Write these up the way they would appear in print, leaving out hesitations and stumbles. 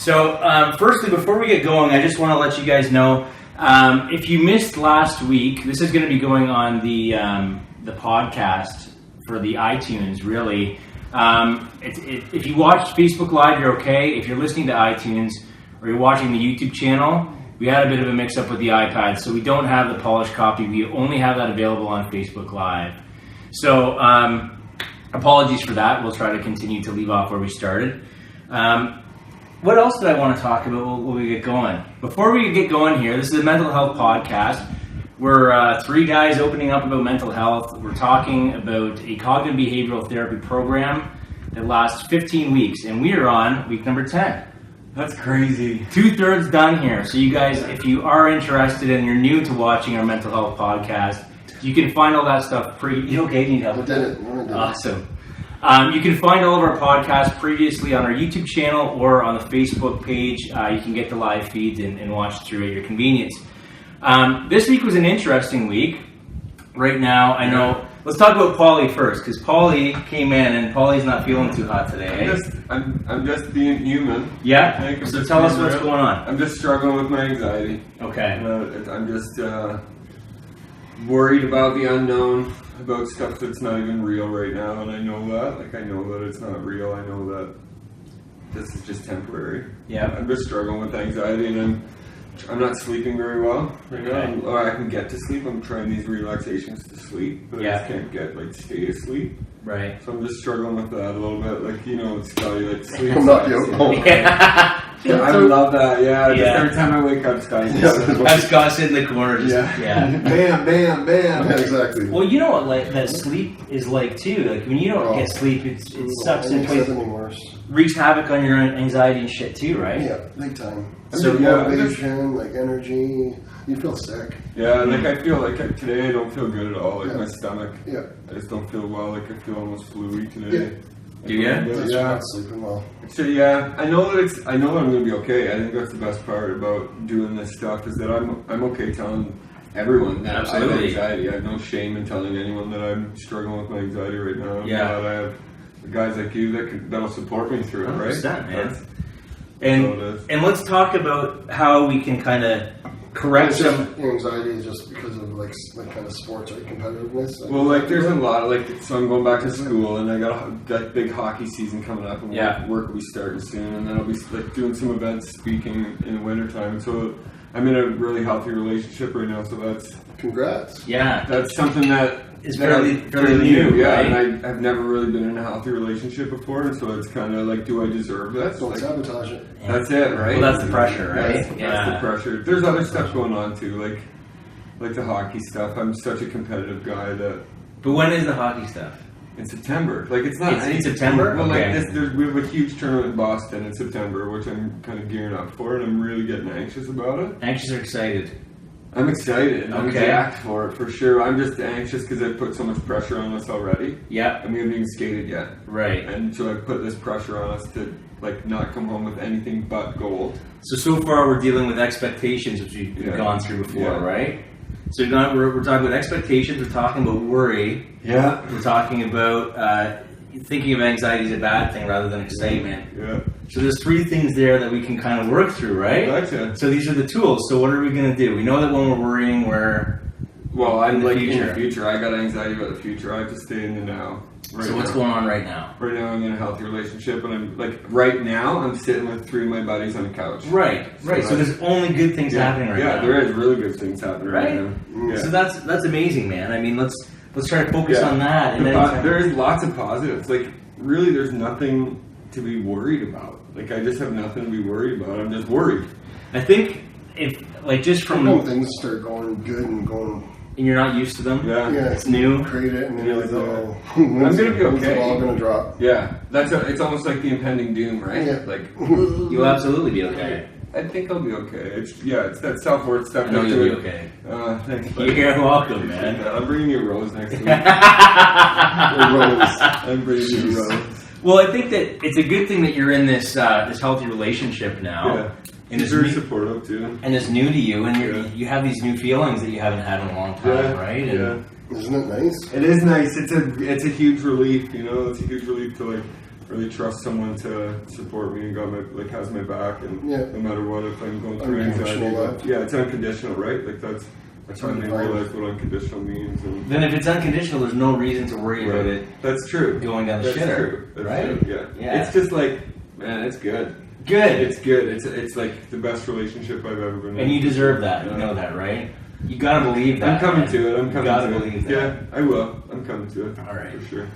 So, firstly, before we get going, I just want to let you guys know, if you missed last week, this is going to be going on the podcast for the iTunes, really. If you watched Facebook Live, you're okay. If you're listening to iTunes or you're watching the YouTube channel, we had a bit of a mix-up with the iPad, so we don't have the polished copy. We only have that available on Facebook Live. So, apologies for that. We'll try to continue to leave off where we started. What else did I want to talk about when we get going? Before we get going here, this is a mental health podcast. We're three guys opening up about mental health. We're talking about a cognitive behavioral therapy program that lasts 15 weeks, and we are on week number 10. That's crazy. 2/3 done here. So you guys, if you are interested and you're new to watching our mental health podcast, you can find all that stuff You okay? Need help? I did it. Awesome. You can find all of our podcasts previously on our YouTube channel or on the Facebook page. You can get the live feeds and watch through at your convenience. This week was an interesting week. Right now, I know. Let's talk about Paulie first, because Paulie came in and Paulie's not feeling too hot today. I'm just being human. Yeah? So tell us what's going on. I'm just struggling with my anxiety. Okay. I'm just worried about the unknown, about stuff that's not even real right now, and I know that. Like, I know that it's not real. I know that this is just temporary. Yeah. I'm just struggling with anxiety, and I'm not sleeping very well right now. Or I can get to sleep. I'm trying these relaxations to sleep, but I just can't stay asleep. Right. So I'm just struggling with that a little bit. Like, Scotty, sleep. I'm not joking. Yeah, I love that. Yeah. Just every time I wake up, Scotty. I'm Scott sitting in the corner. Bam, bam, bam. Yeah, exactly. Well, you know what that sleep is like too. Like when you don't get sleep, it sucks and wreaks havoc on your anxiety and shit too, right? Yeah, big time. So motivation, energy, you feel sick. Yeah, I feel like today I don't feel good at all. My stomach. Yeah. I just don't feel well. I feel almost flu-y today. Yeah. Do you? Yeah. Not sleeping well. So I know that I'm gonna be okay. I think that's the best part about doing this stuff is that I'm okay telling everyone that I have anxiety. I have no shame in telling anyone that I'm struggling with my anxiety right now. I'm glad I have guys like you that'll support me through it, right? 100%, man. And let's talk about how we can kind of correct some anxiety is just because of like kind of sports or competitiveness. Well, there's a lot of so I'm going back to school and I got that big hockey season coming up and work will be starting soon, and then I'll be doing some events, speaking in the wintertime. So I'm in a really healthy relationship right now. So that's congrats. Yeah, that's something that is fairly new. Yeah, right? And I've never really been in a healthy relationship before, and so it's kind of do I deserve that? Don't sabotage it. That's it, right? Well, that's the pressure, right? That's the pressure. There's other stuff going on too, like the hockey stuff. I'm such a competitive guy that. But when is the hockey stuff? In September. It's not. It's in September. Well, okay. We have a huge tournament in Boston in September, which I'm kind of gearing up for, and I'm really getting anxious about it. Anxious or excited? I'm excited. I'm jacked for it, for sure. I'm just anxious because I've put so much pressure on us already. Yeah. And we haven't even skated yet. Right. And so I put this pressure on us to not come home with anything but gold. So far we're dealing with expectations, which we've gone through before, right? So we're talking about expectations. We're talking about worry. Yeah. We're talking about thinking of anxiety as a bad thing rather than excitement. Yeah. So there's three things there that we can kind of work through, right? Gotcha. So these are the tools. So what are we going to do? We know that when we're worrying, I'm in the future. I got anxiety about the future. I have to stay in the now. So what's going on right now? Right now I'm in a healthy relationship, and I'm sitting with three of my buddies on the couch. Right. So there's only good things happening right now. Yeah, there is really good things happening right now. Yeah. So that's amazing, man. I mean, let's try to focus on that. And then there is lots of positives. Really, there's nothing to be worried about. I just have nothing to be worried about. I'm just worried. I think if just from things start going good and going. And you're not used to them. Yeah, it's new. Create it, and then you're like, I'm gonna be okay. It's all gonna drop. Yeah, it's almost like the impending doom, right? Yeah. You'll absolutely be okay. I think I'll be okay. It's that self-worth stuff. I know you'll be okay. Thanks. You're welcome, man. I'm bringing you a rose next week. I'm bringing you a rose. Well, I think that it's a good thing that you're in this healthy relationship now. Yeah. And it's very supportive too. And it's new to you, and you have these new feelings that you haven't had in a long time, right? And Isn't it nice? It is nice. It's a huge relief, It's a huge relief to really trust someone to support me and has my back, and no matter what, if I'm going through anxiety, it's unconditional, right? Like I finally realized what unconditional means. And then if it's unconditional, there's no reason to worry about it. That's true. Going down the shitter, right? True. Yeah. It's just like, man, it's good. It's good. It's like the best relationship I've ever been in. And you deserve that. You know that, right? You gotta believe that. I'm coming to it. You gotta believe that. Yeah, I will. I'm coming to it. All right. For sure.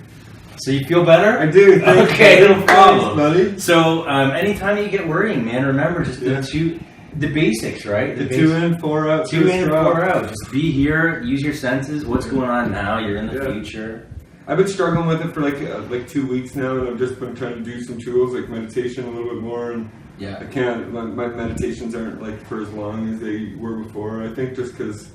So you feel better? I do. Okay, no problem. Thanks, buddy. So anytime you get worrying, man, remember just the basics, right? The 2 in, 4 out. 2 in, 4 out. Just be here, use your senses. What's going on now? You're in the future. I've been struggling with it for like 2 weeks now, and I've just been trying to do some tools like meditation a little bit more. And I can't. My meditations aren't like for as long as they were before. I think just because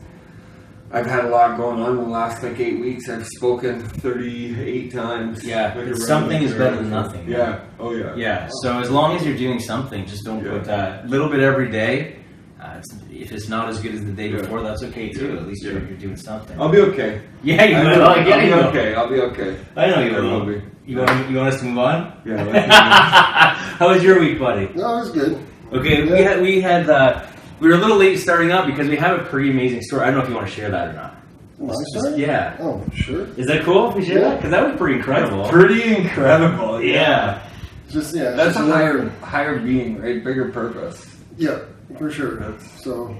I've had a lot going on in the last 8 weeks. I've spoken 38 times. Yeah, something is better than nothing. Yeah. Oh yeah. Yeah. So as long as you're doing something, just don't put a little bit every day. If it's not as good as the day before, that's okay too. At least you're doing something. I'll be okay. Yeah, you will. I'll be okay. I'll be okay. I know you will. Be. You want us to move on? Yeah. Let's move on. How was your week, buddy? No, it was good. Okay, we were a little late starting up because we have a pretty amazing story. I don't know if you want to share that or not. My story? Yeah. Oh, sure. Is that cool if we share that? Because that was pretty incredible. Pretty incredible. That's just a higher being, right? Bigger purpose. Yeah, for sure. So,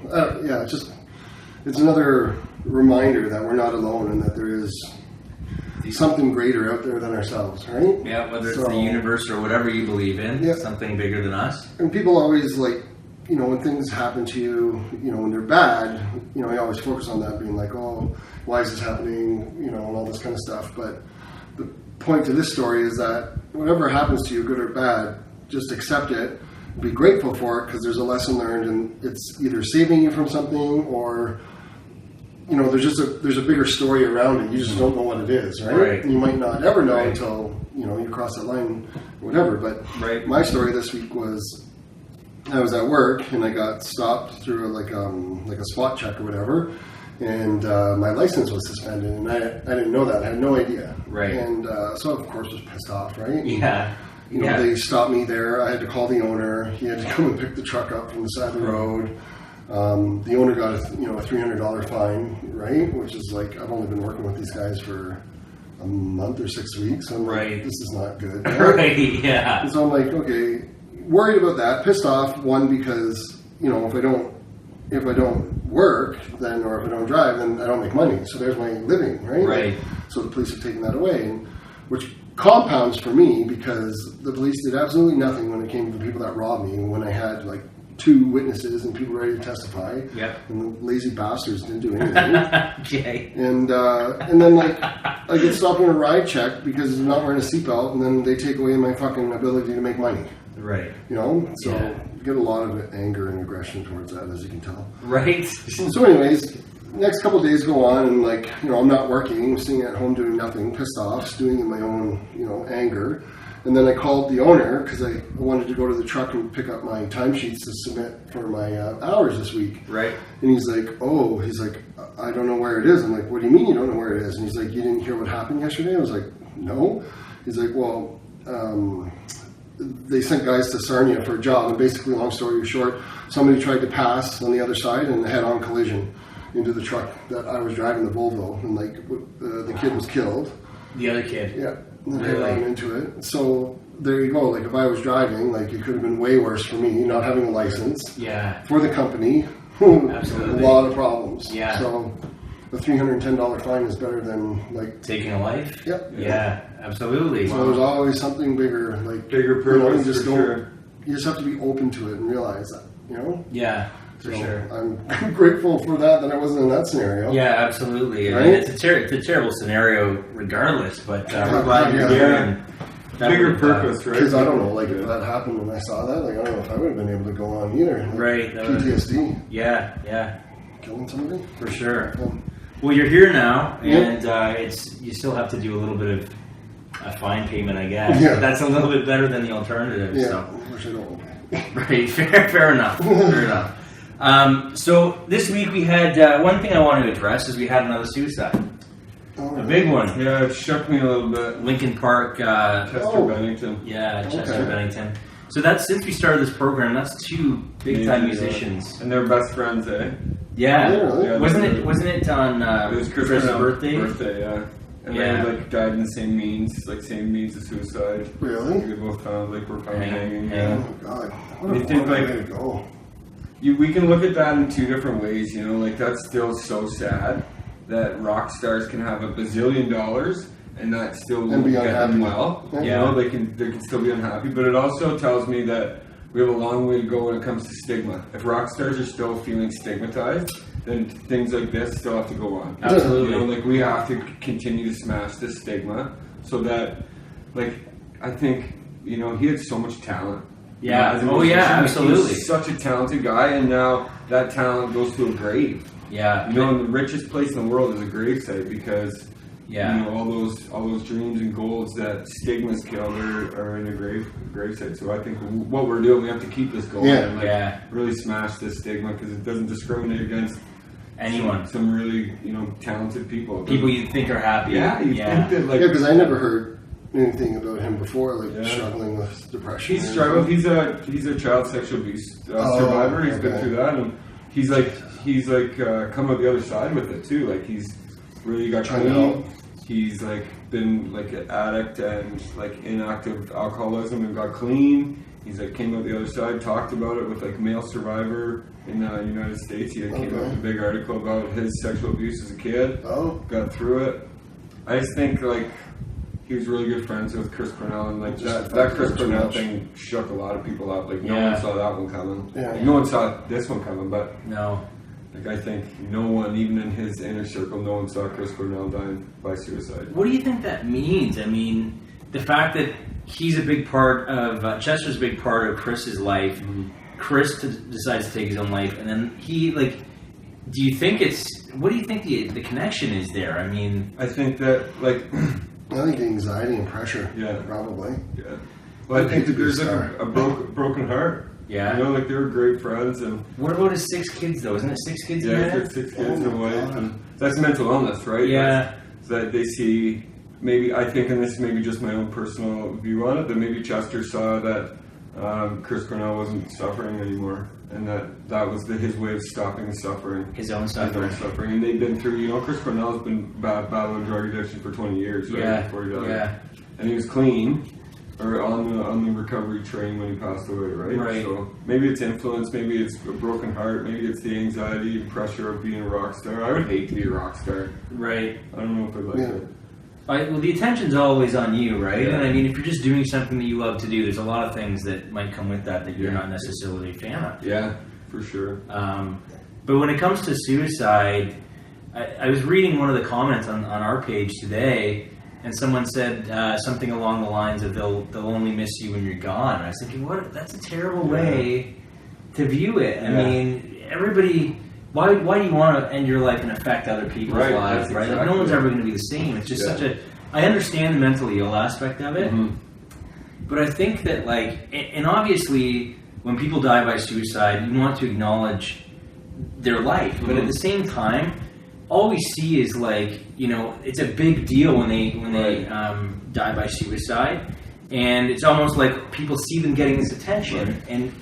it's another reminder that we're not alone and that there is something greater out there than ourselves, right? Yeah, whether it's the universe or whatever you believe in, something bigger than us. And people always when things happen to you, when they're bad, you always focus on that, being like, oh, why is this happening, and all this kind of stuff. But the point to this story is that whatever happens to you, good or bad, just accept it, be grateful for it, because there's a lesson learned, and it's either saving you from something or, there's a bigger story around it. You just don't know what it is, right? And you might not ever know until, you cross that line or whatever. But my story this week was, I was at work and I got stopped through like a spot check or whatever, and my license was suspended, and I didn't know that. I had no idea. Right. And so of course was pissed off, right? Yeah. They stopped me there. I had to call the owner. He had to come and pick the truck up from the side of the road. The owner got a $300 fine, right? Which is like, I've only been working with these guys for a month or 6 weeks. So I'm like, this is not good. Right? Yeah. And so I'm like, okay, worried about that, pissed off. One, because if I don't work, then, or if I don't drive, then I don't make money. So there's my living, right? Right. So the police have taken that away, which compounds for me because the police did absolutely nothing when it came to the people that robbed me. When I had 2 witnesses and people ready to testify, and the lazy bastards didn't do anything. Okay. And then I get stopped on a ride check because I'm not wearing a seatbelt, and then they take away my fucking ability to make money. Right. So get a lot of anger and aggression towards that, as you can tell. Right. So anyways, next couple of days go on, and I'm not working, I'm sitting at home doing nothing, pissed off, stewing in my own anger. And then I called the owner because I wanted to go to the truck and pick up my timesheets to submit for my hours this week. Right. And he's like, I don't know where it is. I'm like, what do you mean you don't know where it is? And he's like, you didn't hear what happened yesterday? I was like, no. He's like, well, they sent guys to Sarnia for a job, and basically, long story short, somebody tried to pass on the other side and head-on collision into the truck that I was driving, the Volvo, and the kid was killed. The other kid? Yeah. Head-on into it. So there you go. If I was driving, it could have been way worse for me, not having a license. Yeah. For the company. Absolutely. A lot of problems. Yeah. So a $310 fine is better than taking a life. Yep. Yeah, absolutely. So there's always something bigger, bigger purpose. You just have to be open to it and realize that. Yeah, for sure. I'm grateful for that I wasn't in that scenario. Yeah, absolutely. Right? I mean, it's a terrible scenario regardless, but we're glad you're here. And bigger purpose, right? Because I don't know, if that happened and I saw that, I don't know if I would have been able to go on either. Right. PTSD. Yeah. Killing somebody? For sure. Well, you're here now, and you still have to do a little bit of a fine payment, I guess. Yeah. But that's a little bit better than the alternative. Yeah, so. which I don't. Right, fair enough. Fair enough. So this week we had one thing I wanted to address is we had another suicide. Oh, a big one. Yeah, it shook me a little bit. Lincoln Park. Chester Bennington. Yeah, Chester Bennington. So that's, since we started this program, that's 2 big-time musicians. And they're best friends, eh? Yeah. Yeah, Wasn't it on it was Chris' birthday? birthday? Yeah. And Yeah. they like died in the same means, like same means of suicide. Really? They both found were found hanging. Oh Yeah. my god. What You a think, way like- to go. We can look at that in 2 different ways, you know, like that's still so sad that rock stars can have $1 bazillion and that still And won't be get them unhappy. well. Yeah. You know, they can still be unhappy, but it also tells me that we have a long way to go when it comes to stigma. If rock stars are still feeling stigmatized, then things like this still have to go on. Absolutely. You know, like we have to continue to smash this stigma so that, like, I think, you know, he had so much talent. Yeah. As a Oh, musician, yeah, like, absolutely. He's such a talented guy, and now that talent goes to a grave. Yeah. You know, and the richest place in the world is a gravesite because Yeah. you know all those dreams and goals that stigmas killed are in a gravesite. So I think what we're doing, we have to keep this going Yeah. and like Yeah. really smash this stigma because it doesn't discriminate against Anyone. some really talented people. People you think are happy. Yeah, you think that like Yeah, because I never heard anything about him before, like Yeah. struggling with depression. he's struggled. He's a child sexual abuse survivor. He's been okay. through that, and he's come out the other side with it too. Like he's really got Trying to clean. help. He's like been like an addict and like inactive alcoholism and got clean. He's like came out the other side, talked about it with like male survivor in the United States. He came out with a big article about his sexual abuse as a kid. Oh, Got through it. I just think like he was really good friends with Chris Cornell, and like that Chris Cornell thing shook a lot of people up. Like no Yeah. one saw that one coming. Yeah. Like, no one saw this one coming, but No. like I think no one, even in his inner circle, no one saw Chris Cornell dying by suicide. What do you think that means? I mean, the fact that he's a big part of Chester's a big part of Chris's life. Chris decides to take his own life, and then he like. Do you think what do you think the connection is there? I mean, I think that like I think anxiety and pressure. Yeah. Probably. yeah. Well, I think that there's like Star. a broken heart. Yeah. You know, like they were great friends, and what about his 6 kids though? Isn't it 6 kids? yeah, he he's had? got 6 kids Oh and a my wife, God. and that's mental illness, right? Yeah. That they see. Maybe I think, and this is maybe just my own personal view on it, that maybe Chester saw that Chris Cornell wasn't suffering anymore, and that was his way of stopping the suffering. His own His own suffering. suffering, and they've been through. You know, Chris Cornell's been battling drug addiction for 20 years, right? Yeah. Before he died. Yeah. And he was clean, or on the recovery train when he passed away, right? Right. So maybe it's influence, maybe it's a broken heart, maybe it's the anxiety and pressure of being a rock star. I would hate to be a rock star. Right. I don't know if I'd like Yeah. it. Well, the attention's always on you, right? Yeah. And I mean, if you're just doing something that you love to do, there's a lot of things that might come with that you're not necessarily a fan of. Yeah, for sure. But when it comes to suicide, I was reading one of the comments on our page today, and someone said something along the lines of they'll only miss you when you're gone. And I was thinking, that's a terrible way to view it. I mean, everybody. Why do you want to end your life and affect other people's Right, lives? that's Right? Like, exactly no one's it. ever going to be the same. It's just such a. I understand the mentally ill aspect of it, but I think that and obviously, when people die by suicide, you want to acknowledge their life, but at the same time, all we see is it's a big deal when they die by suicide, and it's almost like people see them getting this attention, and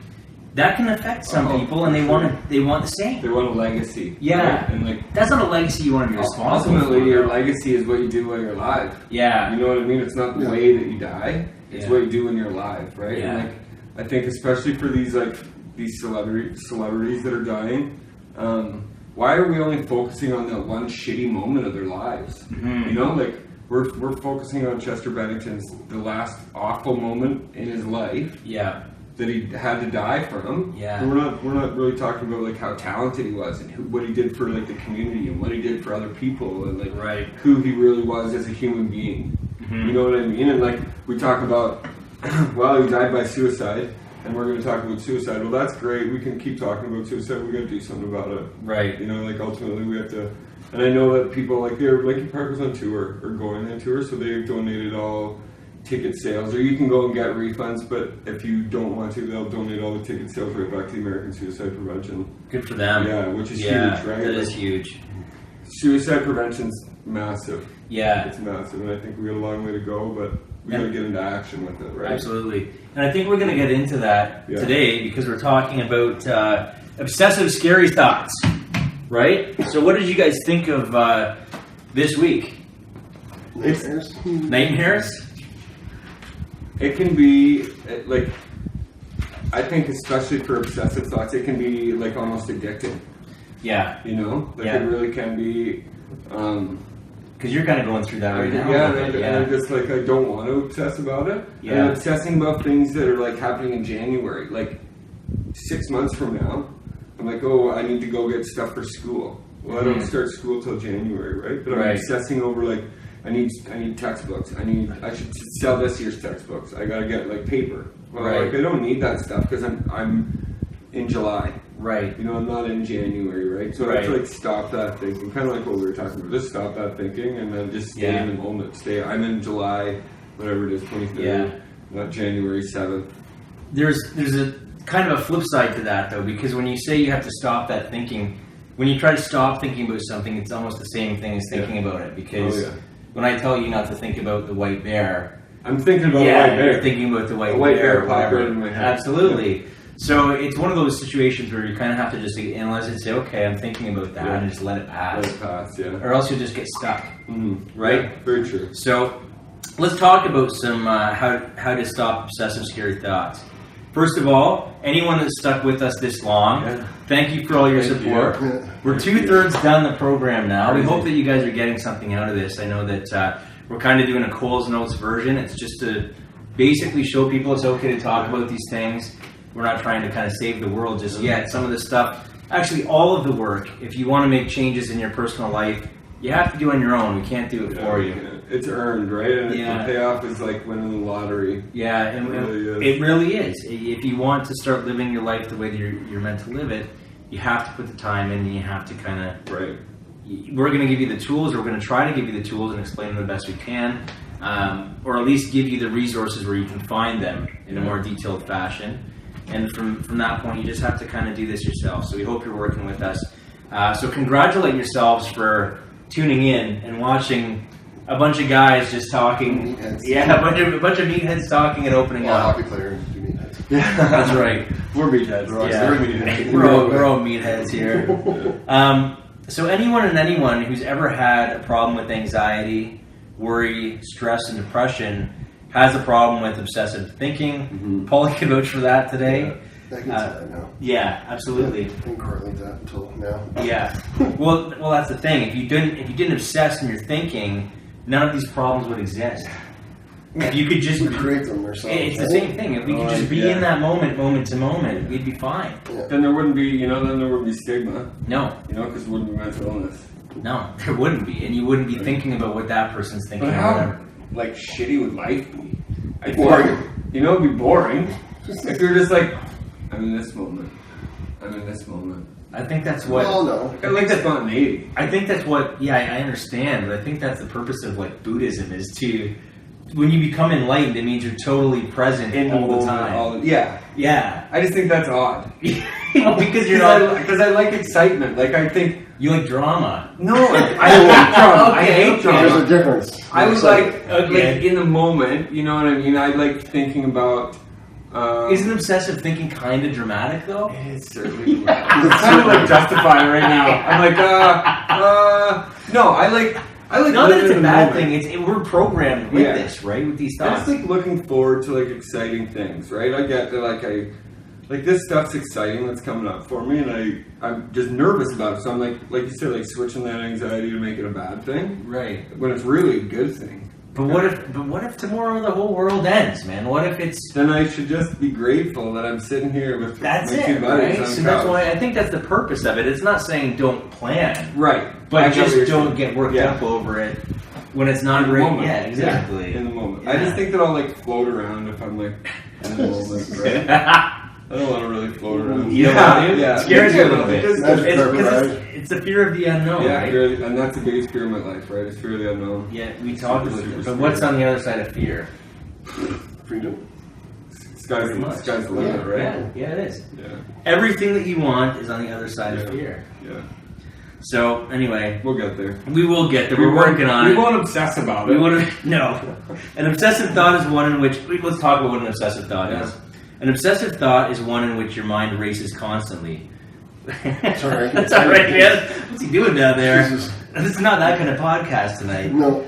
that can affect some people, and they want the same. They want a legacy. Yeah, right? And that's not a legacy you want to be responsible ultimately, for. your legacy is what you do while you're alive. Yeah, You know what I mean? It's not the way that you die. It's Yeah. what you do when you're alive, right? Yeah. And I think especially for these celebrities that are dying, why are we only focusing on that one shitty moment of their lives? Mhm. You know, we're focusing on Chester Bennington's the last awful moment in his life yeah, that he had to die from. Yeah. And we're not really talking about how talented he was and what he did for the community and what he did for other people and Right. who he really was as a human being. Mhm. You know what I mean? And we talk about well, he died by suicide, and we're going to talk about suicide. Well, that's great. We can keep talking about suicide. We got to do something about it. right. You know, ultimately we have to. And I know that people Linkin Park was on tour or going on tour, so they've donated all ticket sales, or you can go and get refunds, but if you don't want to, they'll donate all the ticket sales right back to the American Suicide Prevention. Good for them. Yeah, which is yeah, huge, right? That is huge. suicide prevention's massive. Yeah. It's massive, and I think we got a long way to go, but we got to get into action with it, right? Absolutely. And I think we're going to get into that today because we're talking about obsessive scary thoughts, right? So what did you guys think of this week? Nightmares? It can be, like, I think especially for obsessive thoughts, it can be, like, almost addicting. Yeah. You know? Like, it really can be... Because you're kind of going through that right now. And I'm just like, I don't want to obsess about it. Yeah. And I'm obsessing about things that are like happening in January. Like 6 months from now, I'm like, oh, I need to go get stuff for school. Well, I don't start school till January, right? But I'm obsessing over like, I need textbooks. I should sell this year's textbooks. I gotta get like paper. Well, like I don't need that stuff because I'm in July. Right. You know, I'm not in January, right? So I have to like stop that thinking, kind of like what we were talking about. Just stop that thinking and then just stay in the moment. I'm in July, whatever it is, 23rd, not January 7th. There's a kind of a flip side to that though, because when you say you have to stop that thinking, when you try to stop thinking about something, it's almost the same thing as thinking about it. Because when I tell you not to think about the white bear, I'm thinking about the white bear. You're thinking about the white bear popped right in my head. Absolutely. Yeah. So it's one of those situations where you kind of have to just analyze it and say, okay, I'm thinking about that, and just let it pass. Let it pass, Or else you'll just get stuck, right? Yeah, very true. So let's talk about some how to stop obsessive scary thoughts. First of all, anyone that's stuck with us this long, thank you for all your support. We're 2/3 done the program now. We hope that you guys are getting something out of this. I know that we're kind of doing a Cole's Notes version. It's just to basically show people it's okay to talk about these things. We're not trying to kind of save the world just yet. Some of the stuff, actually all of the work, if you want to make changes in your personal life, you have to do on your own. We can't do it for you. It's earned, right? And the payoff is like winning the lottery. Yeah, and it really is. If you want to start living your life the way that you're meant to live it, you have to put the time in and you have to kind of... Right. We're going to give you the tools, or we're going to try to give you the tools and explain them the best we can, or at least give you the resources where you can find them in a more detailed fashion. And from that point, you just have to kind of do this yourself. So we hope you're working with us. So congratulate yourselves for tuning in and watching a bunch of guys just talking. Yeah, a bunch of meatheads talking and opening up. Hockey players do meatheads. Yeah, that's right. We're meatheads. We're all meatheads here. So anyone who's ever had a problem with anxiety, worry, stress, and depression has a problem with obsessive thinking. Paulie can vouch for that today. I can say that now. Yeah, absolutely. I didn't correlate that until now. Yeah. Well, that's the thing. If you didn't obsess in your thinking, none of these problems would exist. If you could just create them yourself. It's the same thing. If we could just be in that moment to moment, we'd be fine. Yeah. Then there wouldn't be, stigma. No. Because there wouldn't be mental illness. No, there wouldn't be, and you wouldn't be thinking about what that person's thinking. But how like shitty would life be? Boring. It'd be boring. If you're just like, I'm in this moment. I think that's what... Well, no. I like that spontaneity. I think that's what... Yeah, I understand, but I think that's the purpose of like Buddhism is to... When you become enlightened, it means you're totally present all the time. Yeah. I just think that's odd. Because you're not... Because I like excitement. Like, I think... You like drama. No, I hate drama. I hate drama. There's a difference. I was like in the moment, you know what I mean? I like thinking about... Isn't obsessive thinking kind of dramatic, though? It's certainly... It's kind of like Justify right now. I'm like, no, I like not that it's a bad thing. We're programmed with this, right? With these thoughts. I just like looking forward to like exciting things, right? I get that like this stuff's exciting that's coming up for me, and I'm just nervous about it. So I'm like you said, like switching that anxiety to make it a bad thing, right? When it's really a good thing. But what if tomorrow the whole world ends, man? What if it's... Then I should just be grateful that I'm sitting here with my two buddies. Right? So that's why I think that's the purpose of it. It's not saying don't plan. Right. But just don't get worked up over it when it's not great. Yeah, exactly. In the moment. Yeah. I just think that I'll like float around if I'm like in the moment, right? I don't want to really float around. Yeah. It scares you a little bit. It's the fear of the unknown, right? And that's the biggest fear in my life, right? It's fear of the unknown. Yeah, we talked about it. But what's on the other side of fear? Freedom. Sky's the limit, right? Yeah, it is. Yeah. Everything that you want is on the other side of fear. Yeah. So anyway, We'll get there. we will get there. We're working on We it. won't obsess about it. No. An obsessive thought is one in which... Let's talk about what an obsessive thought is. An obsessive thought is one in which your mind races constantly. That's all right. That's all right, man. What's he doing down there? Jesus. This is not that kind of podcast tonight. No.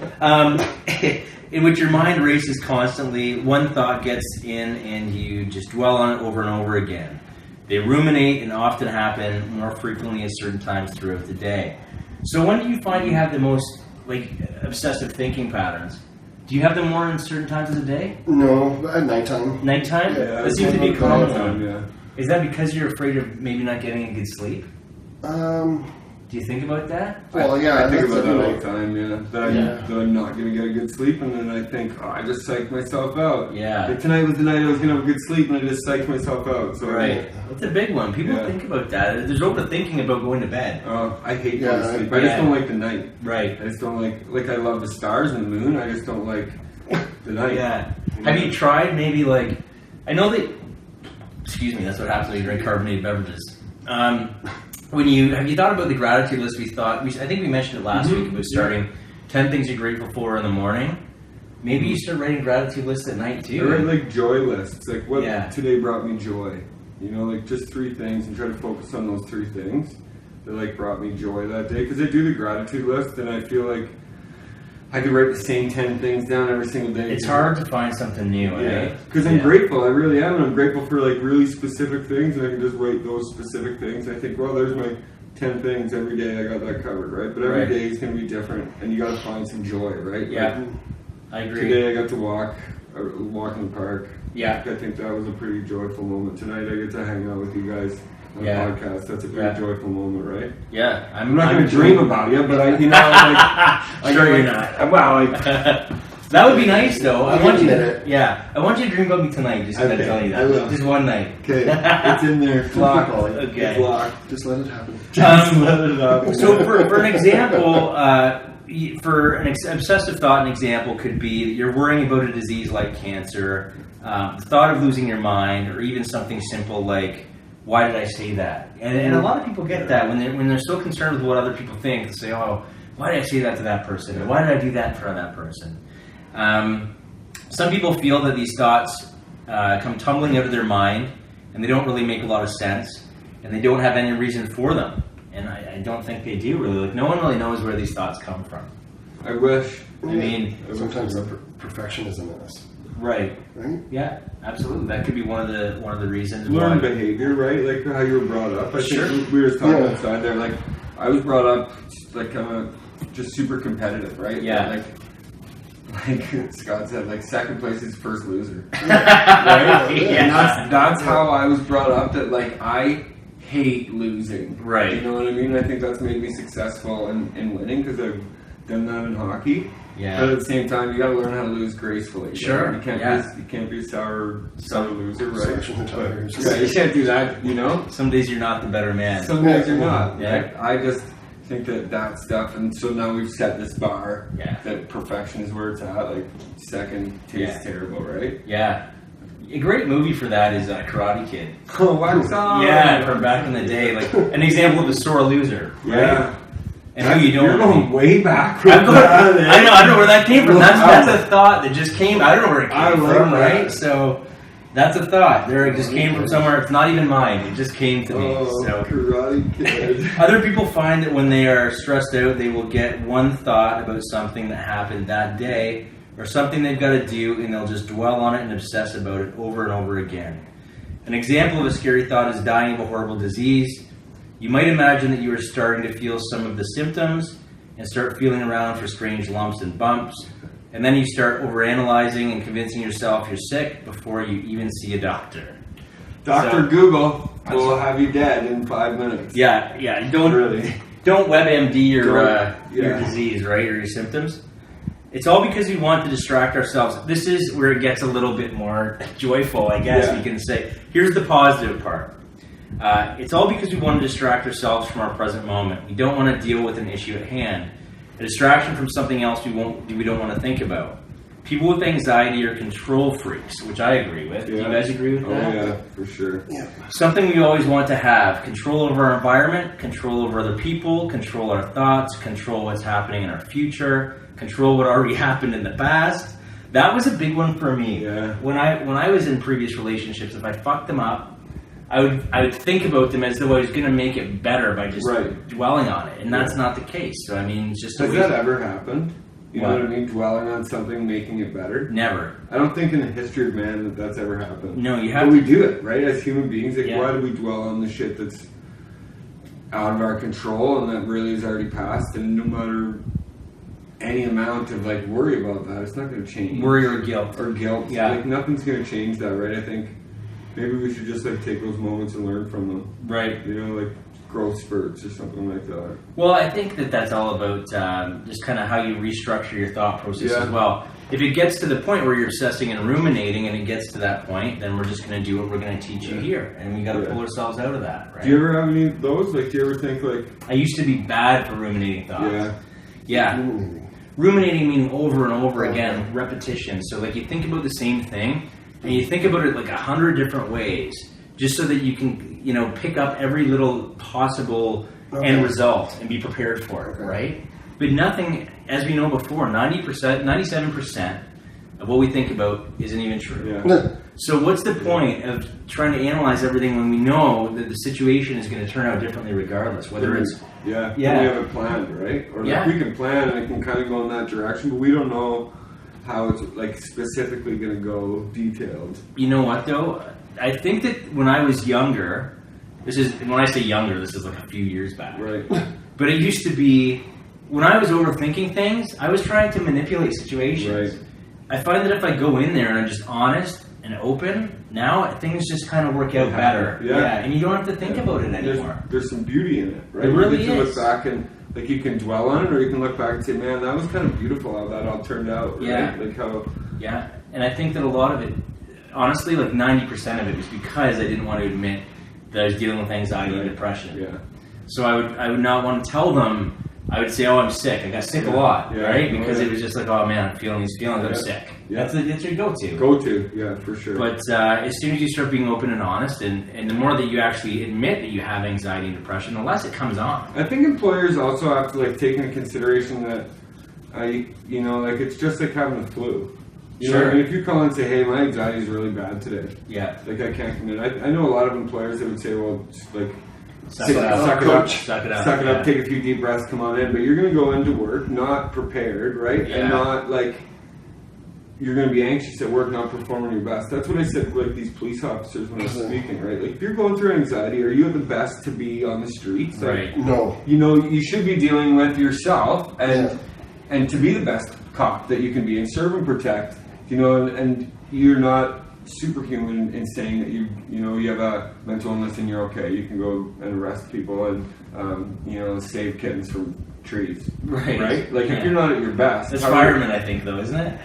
In which your mind races constantly, one thought gets in and you just dwell on it over and over again. They ruminate and often happen more frequently at certain times throughout the day. So when do you find you have the most obsessive thinking patterns? Do you have them more in certain times of the day? No, at nighttime. Nighttime? Yeah, That seems to be a common one. Yeah. Is that because you're afraid of maybe not getting a good sleep? Do you think about that? Well, yeah, I think that's about that all every the night. time, yeah. That I'm not going to get a good sleep, and then I think, I just psyched myself out. Yeah. Like tonight was the night I was going to have a good sleep, and I just psyched myself out. So Right. It's a big one. People Yeah. think about that. There's overthinking about going to bed. I hate Yeah, going to sleep. I just yeah. don't like the night. Right. I just don't like I love the stars and the moon. I just don't like the night. Yeah. Have you tried maybe I know that, excuse me, that's what happens when you drink carbonated beverages. Have you thought about the gratitude list I think we mentioned it last week about starting 10 things you're grateful for in the morning. Maybe you start writing gratitude lists at night too. I write joy lists. Like what Yeah. today brought me joy. Just 3 things, and try to focus on those 3 things that brought me joy that day. Because I do the gratitude list, and I feel like I could write the same 10 things down every single day. It's hard to find something new, Yeah, eh? because I'm grateful. I really am. And I'm grateful for really specific things, and I can just write those specific things. I think, well, there's my 10 things every day. I got that covered, right? But every day is going to be different, and you got to find some joy, right? Yeah, I agree. Today I got to walk in the park. Yeah. I think that was a pretty joyful moment. Tonight I get to hang out with you guys on Yeah. a podcast. That's a pretty joyful moment, right? Yeah, I'm not going to dream about you, but Sure you're not. Well, that would be nice, though. I want you admit it. Yeah, I want you to dream about me tonight. Just gonna Okay, tell you I will. that. Just one night. okay, it's in there. It's locked. Okay. It's locked. Just let it happen. Just let it up. So for an example, for an obsessive thought, an example could be that you're worrying about a disease like cancer, the thought of losing your mind, or even something simple like, why did I say that? And a lot of people get that when they're so concerned with what other people think. They say, oh, why did I say that to that person? Or why did I do that in front of that person? Some people feel that these thoughts come tumbling out of their mind, and they don't really make a lot of sense, and they don't have any reason for them. And I don't think they do really. No one really knows where these thoughts come from. I wish. I mean, Sometimes the perfectionism in us. right? Right? Yeah, absolutely. That could be one of the reasons. Learned why. behavior, right? Like how you were brought up. I Sure. think we were just talking Yeah. outside there. Like I was brought up just super competitive, right? Yeah. Like Scott said, second place is first loser. Right? Yeah. And that's how I was brought up. That I hate losing. Right. You know what I mean? I think that's made me successful in winning because I've done that in hockey. Yeah. But at the same time, you got to learn how to lose gracefully. Sure. Right? You can't be a sour loser, right? Slashing the tires. Yeah, you can't do that. You know. Some days you're not the better man. Some days you're not. Yeah. Like, I just think that stuff, and so now we've set this bar. Yeah. That perfection is where it's at. Second tastes terrible, right? Yeah. A great movie for that is Karate Kid. Oh, wax on. Yeah, from back in the day, an example of a sore loser. Right? Yeah. And who you don't. You're going way back. I don't know where that came from. That's a thought that just came. I don't know where it came from, right? So that's a thought. It just came from somewhere. It's not even mine. It just came to me. So Karate Kid. other people find that when they are stressed out, they will get one thought about something that happened that day or something they've got to do, and they'll just dwell on it and obsess about it over and over again. An example of a scary thought is dying of a horrible disease. You might imagine that you are starting to feel some of the symptoms and start feeling around for strange lumps and bumps. And then you start overanalyzing and convincing yourself you're sick before you even see a doctor. Dr. Google will have you dead in 5 minutes. Yeah. Don't WebMD your disease, right, or your symptoms. It's all because we want to distract ourselves. This is where it gets a little bit more joyful, I guess we can say. Here's the positive part. It's all because we want to distract ourselves from our present moment. We don't want to deal with an issue at hand. A distraction from something else we don't want to think about. people with anxiety are control freaks, which I agree with. Do you guys agree with that? Oh, yeah, for sure. Yeah. Something we always want to have: control over our environment, control over other people, control our thoughts, control what's happening in our future, control what already happened in the past. That was a big one for me. Yeah. When I was in previous relationships, if I fucked them up, I would think about them as though I was going to make it better by just dwelling on it, and that's not the case. So I mean, it's just has that ever happened? You know what I mean? Dwelling on something, making it better. Never. I don't think in the history of man that that's ever happened. No, you have. But we do it, right? As human beings, like why do we dwell on the shit that's out of our control and that really is already past? And no matter any amount of like worry about that, it's not going to change. Worry or guilt. Yeah. Like nothing's going to change that, right? I think maybe we should just like take those moments and learn from them. Right. You know, like growth spurts or something like that. Well, I think that's all about just kind of how you restructure your thought process as well. If it gets to the point where you're obsessing and ruminating and it gets to that point, then we're just going to do what we're going to teach you here. And we got to pull ourselves out of that, right? Do you ever have any of those? Like, do you ever think like... I used to be bad for ruminating thoughts. Yeah. Ruminating meaning over and over again, repetition. So like you think about the same thing and you think about it like 100 different ways just so that you can, you know, pick up every little possible end result and be prepared for it, right? But nothing, as we know before, 90%, 97% of what we think about isn't even true. Yeah. So what's the point of trying to analyze everything when we know that the situation is going to turn out differently regardless, whether it's... We have it planned, right? Or like we can plan and it can kind of go in that direction, but we don't know how it's like specifically going to go detailed. You know what though? I think that when I was younger, when I say younger, this is like a few years back. Right. But it used to be, when I was overthinking things, I was trying to manipulate situations. Right. I find that if I go in there and I'm just honest and open, now things just kind of work out better. Yeah. And you don't have to think about it anymore. There's some beauty in it, right? It really you get to is. look back and like you can dwell on it, or you can look back and say, "Man, that was kind of beautiful how that all turned out." Right? Yeah. Like how. Yeah, and I think that a lot of it, honestly, like 90% of it was because I didn't want to admit that I was dealing with anxiety and depression. Yeah. So I would not want to tell them. I would say, "Oh, I'm sick." I got sick a lot, right? Because it was just like, "Oh man, I'm feeling these feelings. I'm sick." Yeah. That's your go-to. Go-to, yeah, for sure. But as soon as you start being open and honest, and the more that you actually admit that you have anxiety and depression, the less it comes on. I think employers also have to like take into consideration that, you know, like it's just like having the flu. You know, I mean, if you call and say, "Hey, my anxiety is really bad today," like I can't commit. I know a lot of employers that would say, "Well, just like." Suck it up, take a few deep breaths, come on in. But you're going to go into work not prepared, right? Yeah. And not like you're going to be anxious at work, not performing your best. That's what I said to like these police officers when I was speaking, right? Like if you're going through anxiety, are you at the best to be on the streets? Like, right. No. You know, you should be dealing with yourself and to be the best cop that you can be and serve and protect. You know, and you're not superhuman in saying that you have a mental illness and you're okay. You can go and arrest people and save kittens from trees. Right? Like if you're not at your best. It's firemen, I think, though, isn't it?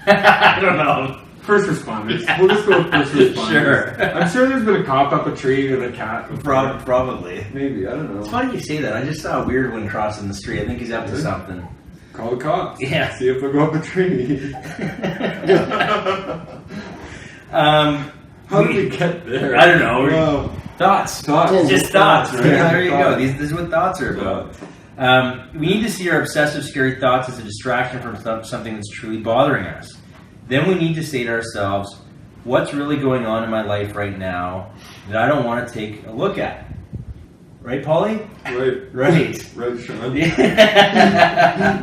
I don't know. First responders. We'll just go with first responders. Sure. I'm sure there's been a cop up a tree with a cat. Probably. Maybe, I don't know. It's funny you say that. I just saw a weird one crossing the street. I think he's up to something. Call the cops. Yeah. See if they'll go up a tree. How did we get there? I don't know. Thoughts. Just thoughts, right? Yeah, there you go. This is what thoughts are about. We need to see our obsessive, scary thoughts as a distraction from something that's truly bothering us. Then we need to say to ourselves, what's really going on in my life right now that I don't want to take a look at? Right, Paulie? Right, Shawn.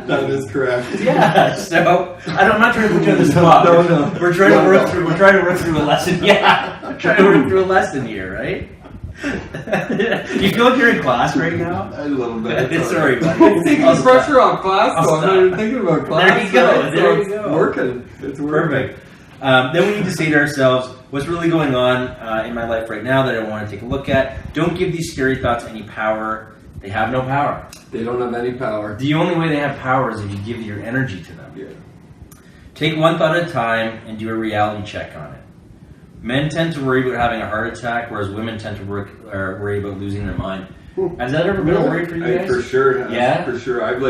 That is correct. Yeah. So I'm not trying to put you on the spot. No. We're trying to work through a lesson. Yeah. We're trying to work through a lesson here, right? You feel like you're in class right now? A little bit. Sorry, buddy. Taking the pressure off class, though. I'm not even thinking about class. There you go. It's working. It's working. Perfect. Then we need to say to ourselves, what's really going on in my life right now that I want to take a look at? Don't give these scary thoughts any power. They have no power. They don't have any power. The only way they have power is if you give your energy to them. Yeah. Take one thought at a time and do a reality check on it. Men tend to worry about having a heart attack, whereas women tend to worry about losing their mind. Has that ever been a worry for you guys? For sure. Yeah? For sure. I've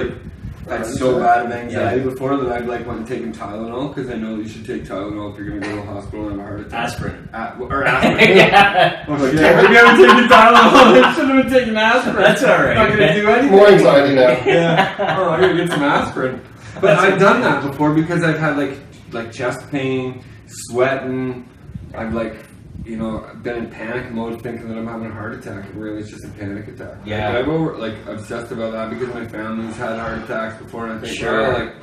I had so bad of anxiety before that I've like went and taken Tylenol because I know you should take Tylenol if you're going to go to the hospital and have a heart attack. Aspirin. Or aspirin. Yeah. Oh, shit. Maybe I haven't taken Tylenol. I should have been taking aspirin. That's alright. I'm not going to do anything. More anxiety now. Yeah. Oh, I'm going to get some aspirin. But I've done that before because I've had like chest pain, sweating. I've been in panic mode thinking that I'm having a heart attack, and really it's just a panic attack. Yeah. Like, I've obsessed about that because my family's had heart attacks before, and I think,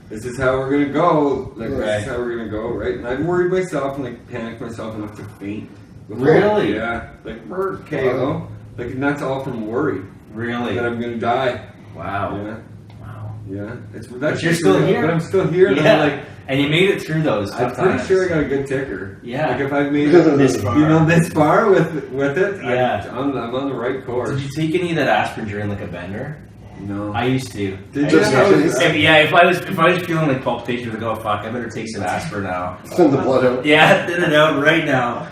this is how we're gonna go. This is how we're gonna go, right? And I've worried myself and panicked myself enough to faint. Before. Really? Yeah. KO. And that's all from worry. Really? That I'm gonna die. Wow. Yeah. Wow. Yeah. But you're still here. But I'm still here. Yeah. And you made it through those tough I'm pretty times. sure I got a good ticker. Yeah. If I've made it this far, this far with it, yeah. I'm on the right course. Did you take any of that aspirin during a bender? No. I used to. Did you? If I was feeling like palpitations, I'd go, fuck, I better take some aspirin now. Send the blood out. Yeah, send it out right now.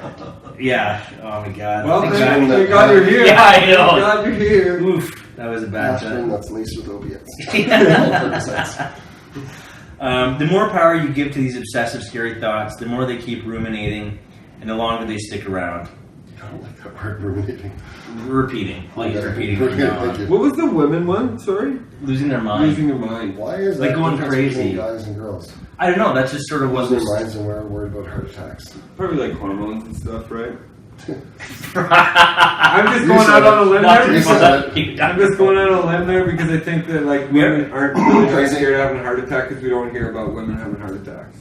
Yeah. Oh my god. Well, thank God you're here. Yeah, I know. Thank God you're here. Oof, that was a bad Aspirin time. that's laced with opiates. The more power you give to these obsessive, scary thoughts, the more they keep ruminating, and the longer they stick around. I don't like that word, ruminating. Repeating. Like repeating from now on. What was the women one? Sorry? Losing their mind. Losing their mind. Why is Like that going difference crazy. between guys and girls? I don't know, that's just sort of what Losing their minds and we're worried about heart attacks. Probably like hormones and stuff, right? I'm just going out on a limb Not You said there. I'm just going out on a limb there because I think that women aren't really scared of having a heart attack because we don't hear about women having heart attacks.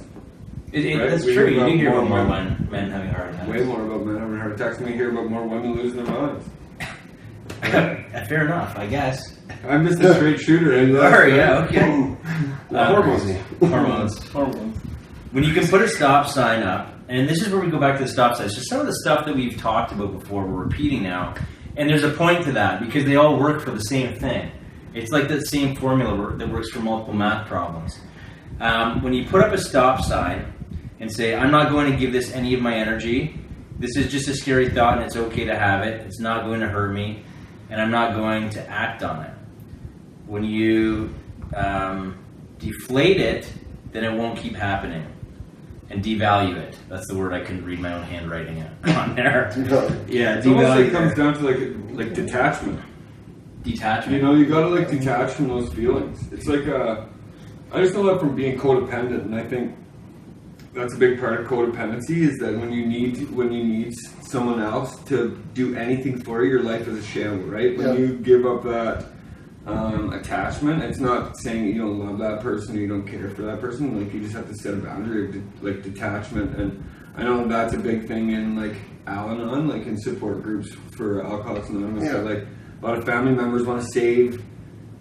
Right? That's We true. hear You do hear about about more more men having heart attacks. Way more about men having heart attacks than we hear about more women losing their minds. Fair enough, I guess. I'm just a straight shooter. Sorry, yeah, okay. Hormones. Hormones. When you can put a stop sign up, and this is where we go back to the stop signs. So some of the stuff that we've talked about before, we're repeating now, and there's a point to that because they all work for the same thing. It's like that same formula that works for multiple math problems. When you put up a stop sign and say, I'm not going to give this any of my energy, this is just a scary thought and it's okay to have it, it's not going to hurt me, and I'm not going to act on it. When you deflate it, then it won't keep happening. And devalue it. That's the word I couldn't read my own handwriting on there. Yeah, It's almost like devalue. it comes down to like detachment. Detachment. You know, you gotta detach from those feelings. It's like I just know that from being codependent, and I think that's a big part of codependency is that when you need someone else to do anything for you, your life is a shamble, right? When you give up that attachment, it's not saying that you don't love that person or you don't care for that person. Like, you just have to set a boundary of detachment. And I know that's a big thing in Al-Anon, in support groups for Alcoholics Anonymous. But a lot of family members want to save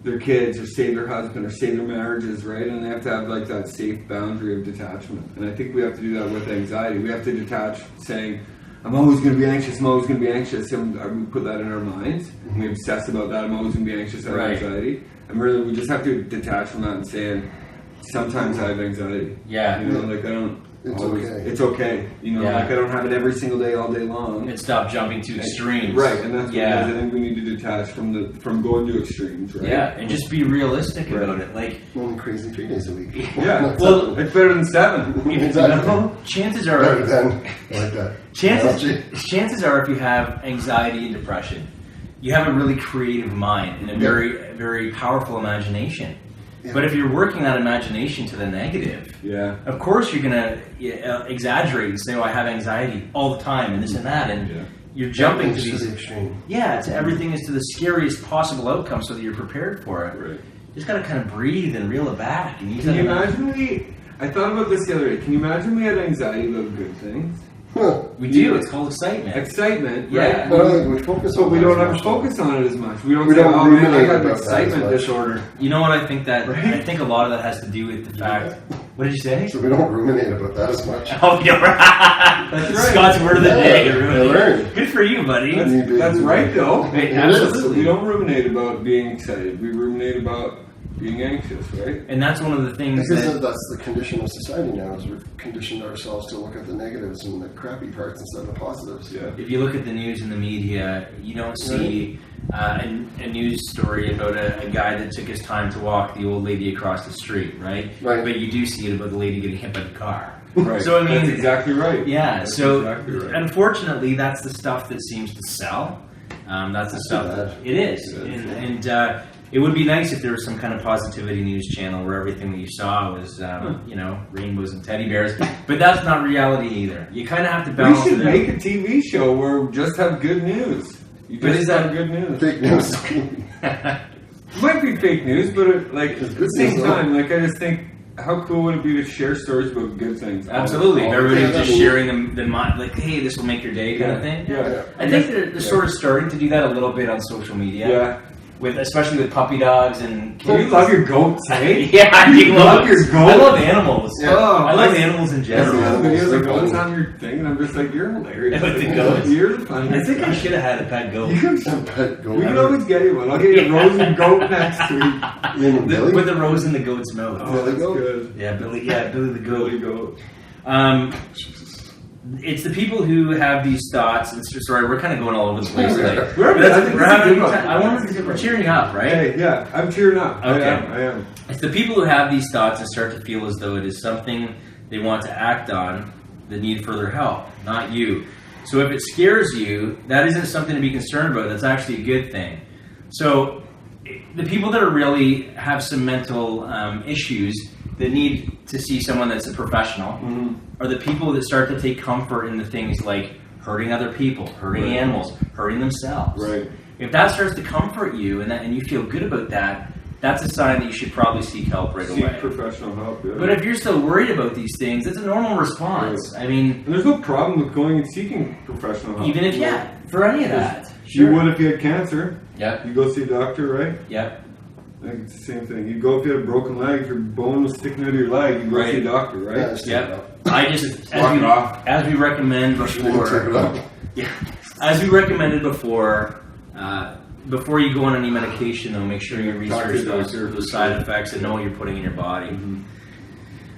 their kids or save their husband or save their marriages, right? And they have to have that safe boundary of detachment. And I think we have to do that with anxiety. We have to detach, saying, I'm always going to be anxious, I'm always going to be anxious. And we put that in our minds. And we obsess about that. I'm always going to be anxious. I have anxiety. And really, we just have to detach from that and saying, sometimes I have anxiety. Yeah. You know, I don't It's always, okay. It's okay. You know, I don't have it every single day, all day long. And stop jumping to extremes. Right, and that's what it is. I think we need to detach from going to extremes, right? Yeah, and just be realistic about it. Only crazy 3 days a week. Yeah, well, it's better than 7. Exactly. Chances are, Better than, I like that. chances are, if you have anxiety and depression, you have a really creative mind and a very, very powerful imagination. Yeah. But if you're working that imagination to the negative, of course you're going to exaggerate and say, oh, I have anxiety all the time and this and that. And you're jumping to these extreme. Yeah, everything is to the scariest possible outcome so that you're prepared for it. Right. You just got to kind of breathe and reel it back. And Can you imagine I thought about this the other day. Can you imagine we had anxiety about good things? We do. It's called excitement. Excitement, yeah. Right? We focus but on we don't much. ever focus on it as much. We don't say, oh man, I got an excitement disorder. You know what I think I think a lot of that has to do with the fact. What did you say? So we don't ruminate about that as much. Oh, you're right. That's right. Scott's word of the day. Learn. Good for you, buddy. That's right, though. Absolutely. We don't ruminate about being excited. We ruminate about being anxious, right? And that's one of the things because that's the condition of society now, is we've conditioned ourselves to look at the negatives and the crappy parts instead of the positives. Yeah. If you look at the news and the media, you don't see a news story about a guy that took his time to walk the old lady across the street, right? But you do see it about the lady getting hit by the car. Right. So I mean, that's exactly right. Yeah. That's so exactly right. Unfortunately, that's the stuff that seems to sell. That's the stuff that it is, and it would be nice if there was some kind of positivity news channel where everything that you saw was, rainbows and teddy bears. But that's not reality either. You kind of have to balance it out. We should make a TV show where we just have good news. You just have good news. Fake news. It might be fake news, but at the same time, I just think, how cool would it be to share stories about good things? Absolutely. If everybody's just sharing them, like, hey, this will make your day kind of thing. Yeah. I think they're sort of starting to do that a little bit on social media. Yeah. Especially with puppy dogs and kids. You love your goats, eh? Yeah, I love your goats. I love animals. Yeah. I love animals in general. Videos of goats on your thing, and I'm just like, you're hilarious. With the goats. You're the funniest. I think I should have had a pet goat. You can we can always get you one. I'll get you a Rosen goat next week. With the rose in the goat's mouth. Oh, that's good. Yeah, Billy the goat. Billy goat. It's the people who have these thoughts. And sorry, we're kind of going all over the place today. We're having a good time. We're cheering up, right? Hey, yeah, I'm cheering up. Okay. I am. It's the people who have these thoughts and start to feel as though it is something they want to act on that need further help, not you. So if it scares you, that isn't something to be concerned about. That's actually a good thing. So the people that are really have some mental issues that need to see someone that's a professional are the people that start to take comfort in the things like hurting other people, hurting animals, hurting themselves. Right. If that starts to comfort you and you feel good about that, that's a sign that you should probably seek help right away. Seek professional help, yeah. But if you're still worried about these things, it's a normal response. Right. I mean... And there's no problem with going and seeking professional help. Even if, for any of that. You would if you had cancer. Yep. You go see a doctor, right? Yep. I think it's the same thing. You go if you had a broken leg, if your bone was sticking out of your leg, you go see a doctor, right? Yep. I just, as we recommend before... Yeah. As we recommended before... before you go on any medication, though, make sure you research those side effects and know what you're putting in your body.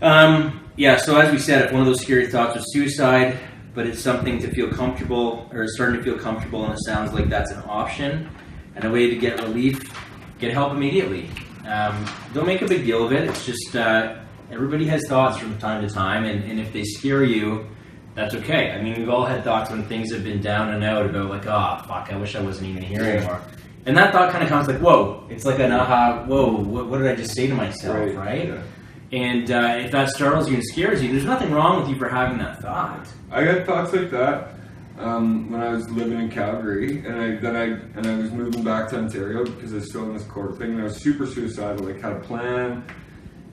So as we said, if one of those scary thoughts was suicide, but it's something to feel comfortable, or starting to feel comfortable, and it sounds like that's an option, and a way to get relief, get help immediately. Don't make a big deal of it. It's just everybody has thoughts from time to time, and if they scare you, that's okay. I mean, we've all had thoughts when things have been down and out about like, oh, fuck, I wish I wasn't even here anymore. And that thought kind of comes like, whoa. It's like an aha, whoa, what did I just say to myself, right? Yeah. And if that startles you and scares you, there's nothing wrong with you for having that thought. I got thoughts like that when I was living in Calgary, and I was moving back to Ontario because I was still in this court thing, and I was super suicidal. Like, had a plan,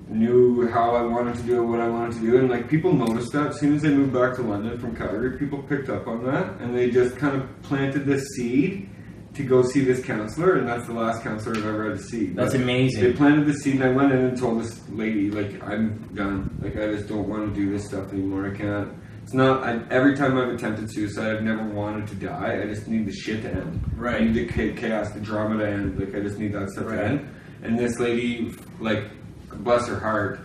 knew how I wanted to do it, what I wanted to do, and like people noticed that as soon as I moved back to London from Calgary, people picked up on that, and they just kind of planted this seed to go see this counselor, and that's the last counselor I've ever had to see. That's amazing. They planted the seed, and I went in and told this lady, like, I'm done. Like, I just don't want to do this stuff anymore. I can't. It's not. Every time I've attempted suicide, I've never wanted to die. I just need the shit to end. Right. I need the chaos, the drama to end. Like, I just need that stuff to end. And this lady, like, bless her heart,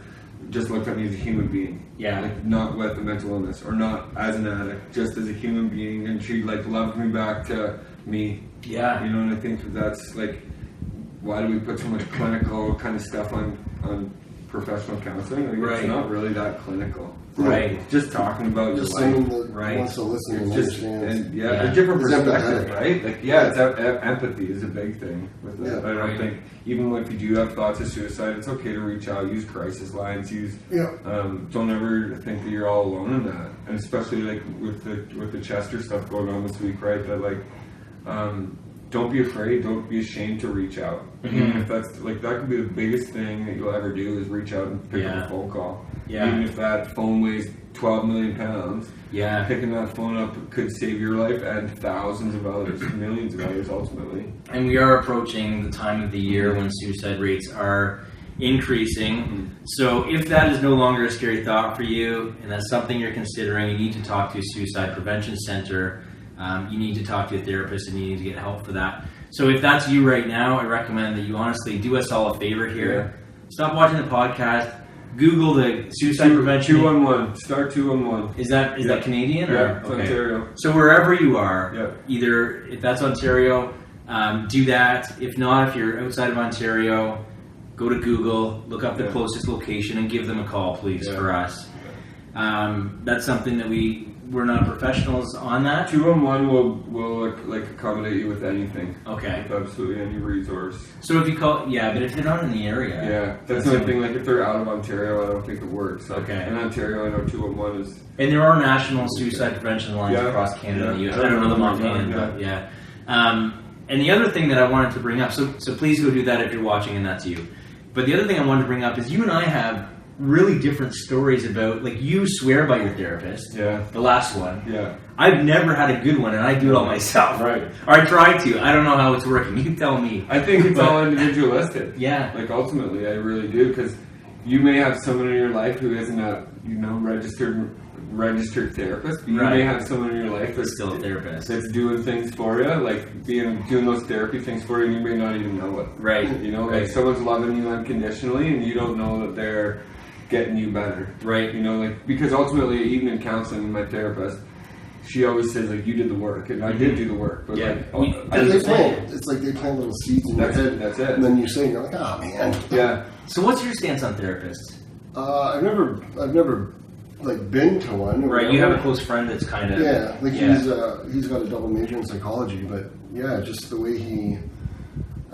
just looked at me as a human being. Yeah. Like, not with a mental illness, or not as an addict, just as a human being, and she, like, loved me back to me. Yeah. You know, and I think that's, like, why do we put so much clinical kind of stuff on professional counseling? Like, it's not really that clinical. Right. It's just talking about just your life. someone that wants to listen and understands. And a different perspective, right? Like, it's empathy is a big thing with it. I don't think, even if you do have thoughts of suicide, it's okay to reach out, use crisis lines, don't ever think that you're all alone in that. And especially like with the Chester stuff going on this week, right? That like, don't be afraid, don't be ashamed to reach out. Even if that's like, that could be the biggest thing that you'll ever do is reach out and pick up a phone call. Yeah. Even if that phone weighs 12 million pounds, picking that phone up could save your life and thousands of others, millions of others ultimately. And we are approaching the time of the year when suicide rates are increasing. So if that is no longer a scary thought for you, and that's something you're considering, you need to talk to a suicide prevention center. You need to talk to a therapist, and you need to get help for that. So if that's you right now, I recommend that you honestly do us all a favor here. Stop watching the podcast. Google the suicide prevention. 211. Start 211. Is that Canadian? Yeah, or? it's Ontario. So wherever you are, either if that's Ontario, do that. If not, if you're outside of Ontario, go to Google, look up the closest location, and give them a call, please, for us. That's something that we're not professionals on that. 211 will like accommodate you with anything. Okay. With absolutely any resource. So if you call, but if they're not in the area. Yeah, that's the only thing. Like if they're out of Ontario, I don't think it works. Okay. In Ontario, I know 211 is. And there are national suicide prevention lines across Canada and the US. I don't know them offhand, but and the other thing that I wanted to bring up, so please go do that if you're watching and that's you. But the other thing I wanted to bring up is you and I have really different stories about, like, you swear by your therapist. Yeah. The last one. Yeah. I've never had a good one, and I do it all myself. Right. Or I try to. I don't know how it's working. You tell me. I think it's all individualistic. Yeah. Like, ultimately, I really do, because you may have someone in your life who isn't a, registered therapist, but you may have someone in your life that's still a therapist. That's doing things for you, like doing those therapy things for you, and you may not even know it. Right. Like someone's loving you unconditionally, and you don't know that they're getting you better. Right. Like, because ultimately, even in counseling with my therapist, she always says, like, you did the work, and I did do the work. But it's like they plant little seeds in your head. That's it. And then you say, you're like, oh man. Yeah. So what's your stance on therapists? I've never like been to one. Right. You have a close friend that's kind of he's got a double major in psychology, but just the way he.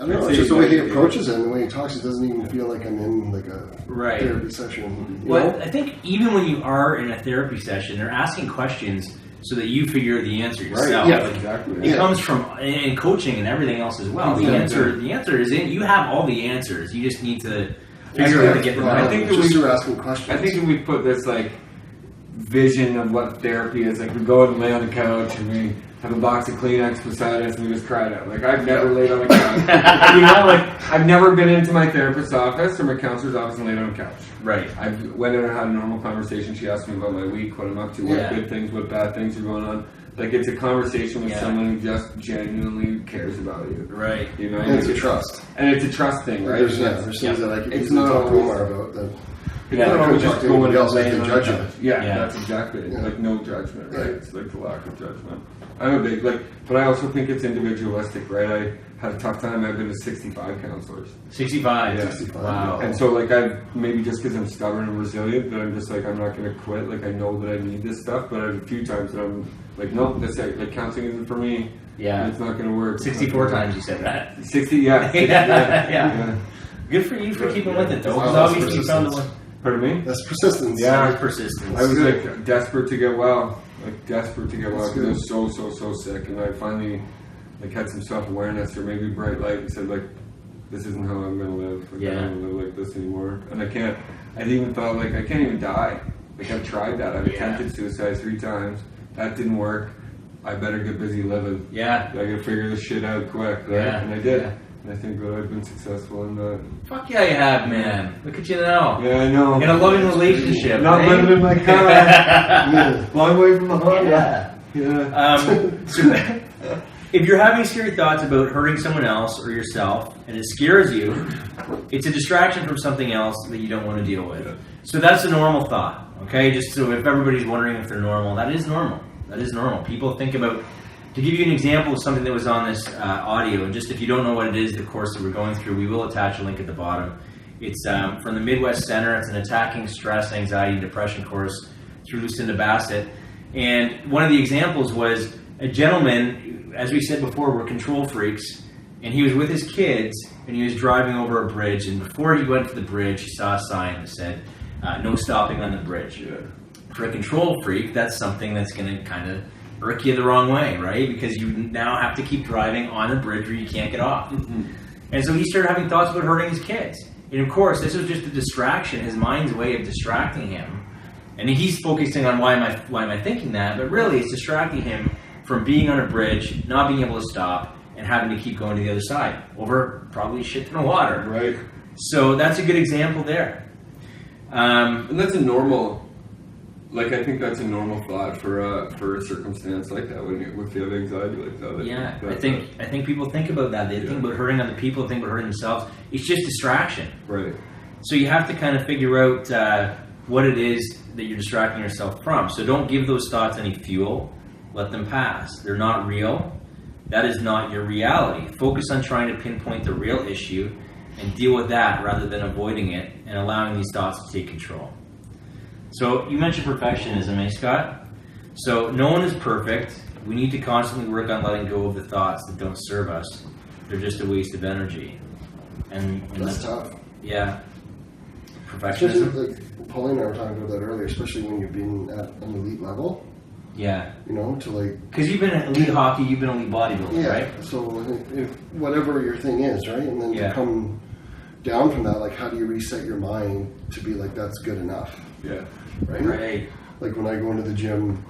I don't know. It's just the way he approaches it and the way he talks. It doesn't even feel like I'm in like a therapy session. Well, I think even when you are in a therapy session, they're asking questions so that you figure the answer yourself. Right. Yeah, exactly. It comes from in coaching and everything else as well. The answer is in. You have all the answers. You just need to figure out how to get them right. I think just through asking questions. I think if we put this like vision of what therapy is, like we go and lay on the couch and we have a box of Kleenex beside us and we just cry it out. Like, I've never laid on a couch. I've never been into my therapist's office or my counselor's office and laid on a couch. Right. I went in and had a normal conversation. She asked me about my week, what I'm up to, what good things, what bad things are going on. Like, it's a conversation with someone who just genuinely cares about you. Right. And it's a trust. And it's a trust thing, right? There's things that I can talk to Omar about that. It's not always just going else and judge it. Yeah, that's exactly it. Like, no judgment, right? It's like the lack of judgment. I'm a big, but I also think it's individualistic, right? I had a tough time. I've been to 65 counselors. 65? Yeah. 65. Wow. And so, like, maybe just because I'm stubborn and resilient, but I'm just like, I'm not going to quit. Like, I know that I need this stuff, but I have a few times that I'm like, nope, counseling isn't for me. Yeah. It's not going to work. 64 times you said that. 60, yeah. Yeah. Good for you for keeping with it, though. Because obviously you found the one. Pardon me? That's persistence. Yeah. Persistence. I was like desperate to get well. Desperate to get well because I was so sick, and I finally had some self-awareness or maybe bright light and said, like, this isn't how I'm gonna live. I don't live like this anymore, and I even thought, like, I can't even die. Like, I've tried that. I've attempted suicide 3 times. That didn't work. I better get busy living. Yeah. I gotta figure this shit out quick, right? Yeah. And I did. Yeah. And I think that I've been successful in that. Fuck yeah, you have, man. Look at you now. Yeah, I know. In a loving relationship. Not living in my car. Long way from the home. So if you're having scary thoughts about hurting someone else or yourself, and it scares you, it's a distraction from something else that you don't want to deal with. So that's a normal thought, okay? Just so if everybody's wondering if they're normal, that is normal. That is normal. People think about... To give you an example of something that was on this audio, and just if you don't know what it is, the course that we're going through, we will attach a link at the bottom. It's from the Midwest Center. It's an Attacking Stress, Anxiety, and Depression course through Lucinda Bassett. And one of the examples was a gentleman, as we said before, we're control freaks, and he was with his kids, and he was driving over a bridge, and before he went to the bridge, he saw a sign that said, no stopping on the bridge. Yeah. For a control freak, that's something that's going to kind of irk you the wrong way, right? Because you now have to keep driving on a bridge where you can't get off. Mm-hmm. And so he started having thoughts about hurting his kids. And of course, this was just a distraction, his mind's way of distracting him. And he's focusing on why am I thinking that? But really, it's distracting him from being on a bridge, not being able to stop, and having to keep going to the other side over probably a shit ton of water. Right. So that's a good example there. And that's a normal like I think that's a normal thought for a circumstance like that when if you have anxiety like that. Yeah, I think people think about that. They think about hurting other people, think about hurting themselves. It's just distraction. Right. So you have to kind of figure out what it is that you're distracting yourself from. So don't give those thoughts any fuel. Let them pass. They're not real. That is not your reality. Focus on trying to pinpoint the real issue and deal with that rather than avoiding it and allowing these thoughts to take control. So you mentioned perfectionism, eh, Scott? So no one is perfect. We need to constantly work on letting go of the thoughts that don't serve us. They're just a waste of energy. And that's tough. Yeah. Especially, Perfectionism. like Paulie and I were talking about that earlier, especially when you've been at an elite level. Yeah. You know, to like... Because you've been elite hockey, you've been elite bodybuilding, Yeah, right? so if whatever your thing is, right? And then to come down from that, like how do you reset your mind to be like, that's good enough? Yeah. Right? Like when I go into the gym